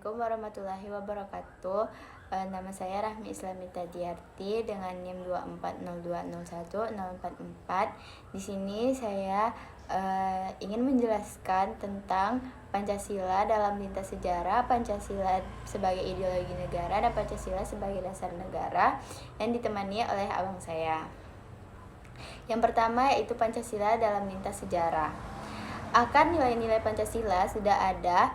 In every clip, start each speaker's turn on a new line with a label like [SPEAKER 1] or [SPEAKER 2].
[SPEAKER 1] Assalamualaikum warahmatullahi wabarakatuh. Nama saya Rahmi Islamita Diarti dengan NIM 240201044. Di sini saya ingin menjelaskan tentang Pancasila dalam lintas sejarah, Pancasila sebagai ideologi negara, dan Pancasila sebagai dasar negara, yang ditemani oleh abang saya. Yang pertama yaitu Pancasila dalam lintas sejarah. Akar nilai-nilai Pancasila sudah ada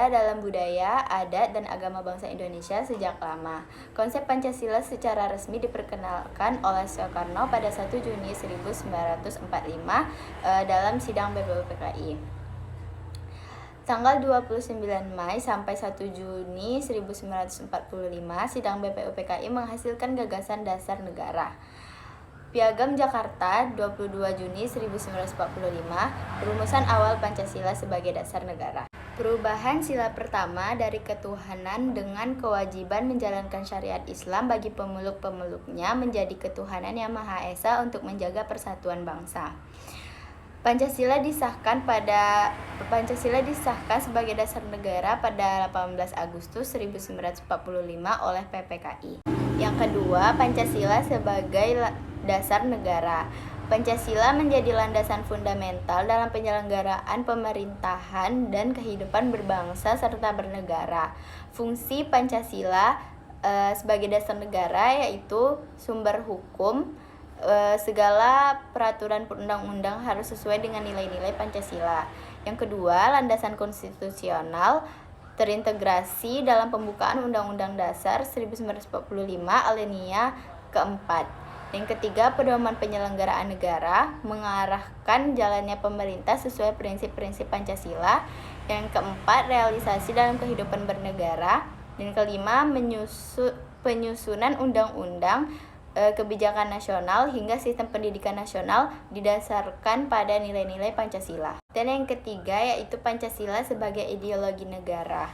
[SPEAKER 1] dalam budaya, adat, dan agama bangsa Indonesia sejak lama. Konsep Pancasila secara resmi diperkenalkan oleh Soekarno pada 1 Juni 1945 dalam sidang BPUPKI. Tanggal 29 Mei sampai 1 Juni 1945, sidang BPUPKI menghasilkan gagasan dasar negara. Piagam Jakarta 22 Juni 1945, rumusan awal Pancasila sebagai dasar negara. Perubahan sila pertama dari ketuhanan dengan kewajiban menjalankan syariat Islam bagi pemeluk-pemeluknya menjadi ketuhanan yang Maha Esa untuk menjaga persatuan bangsa. Pancasila disahkan sebagai dasar negara pada 18 Agustus 1945 oleh PPKI. Yang kedua, Pancasila sebagai dasar negara. Pancasila menjadi landasan fundamental dalam penyelenggaraan pemerintahan dan kehidupan berbangsa serta bernegara. Fungsi Pancasila sebagai dasar negara yaitu sumber hukum. Segala peraturan perundang-undang harus sesuai dengan nilai-nilai Pancasila. Yang kedua, landasan konstitusional terintegrasi dalam pembukaan Undang-Undang Dasar 1945 alinea keempat. Yang ketiga, pedoman penyelenggaraan negara mengarahkan jalannya pemerintah sesuai prinsip-prinsip Pancasila. Yang keempat, realisasi dalam kehidupan bernegara. Dan kelima, penyusunan undang-undang, kebijakan nasional hingga sistem pendidikan nasional didasarkan pada nilai-nilai Pancasila. Dan yang ketiga yaitu Pancasila sebagai ideologi negara.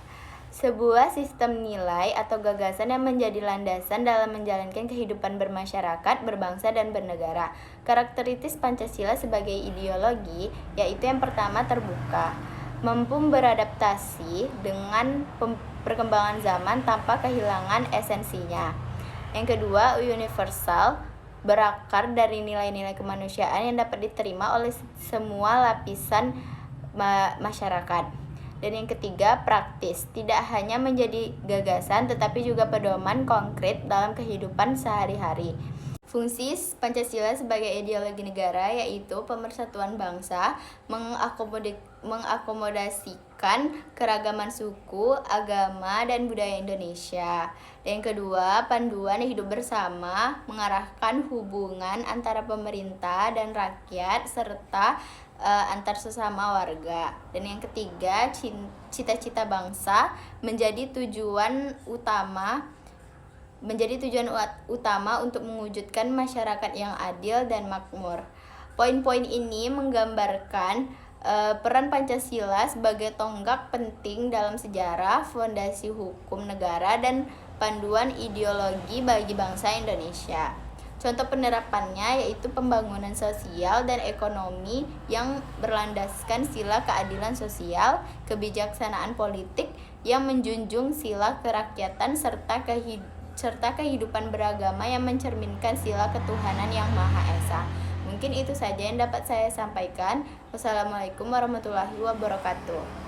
[SPEAKER 1] Sebuah sistem nilai atau gagasan yang menjadi landasan dalam menjalankan kehidupan bermasyarakat, berbangsa, dan bernegara. Karakteristik Pancasila sebagai ideologi yaitu yang pertama terbuka, mampu beradaptasi dengan perkembangan zaman tanpa kehilangan esensinya. Yang kedua, universal, berakar dari nilai-nilai kemanusiaan yang dapat diterima oleh semua lapisan masyarakat. Dan yang ketiga, praktis, tidak hanya menjadi gagasan tetapi juga pedoman konkret dalam kehidupan sehari-hari. Fungsi Pancasila sebagai ideologi negara yaitu pemersatuan bangsa, mengakomodasikan keragaman suku, agama, dan budaya Indonesia. Dan yang kedua, panduan hidup bersama, mengarahkan hubungan antara pemerintah dan rakyat serta antar sesama warga. Dan yang ketiga, cita-cita bangsa menjadi tujuan utama untuk mewujudkan masyarakat yang adil dan makmur. Poin-poin ini menggambarkan peran Pancasila sebagai tonggak penting dalam sejarah, fondasi hukum negara, dan panduan ideologi bagi bangsa Indonesia. Contoh penerapannya yaitu pembangunan sosial dan ekonomi yang berlandaskan sila keadilan sosial, kebijaksanaan politik yang menjunjung sila kerakyatan serta kehidupan beragama yang mencerminkan sila ketuhanan yang Maha Esa. Mungkin itu saja yang dapat saya sampaikan. Wassalamualaikum warahmatullahi wabarakatuh.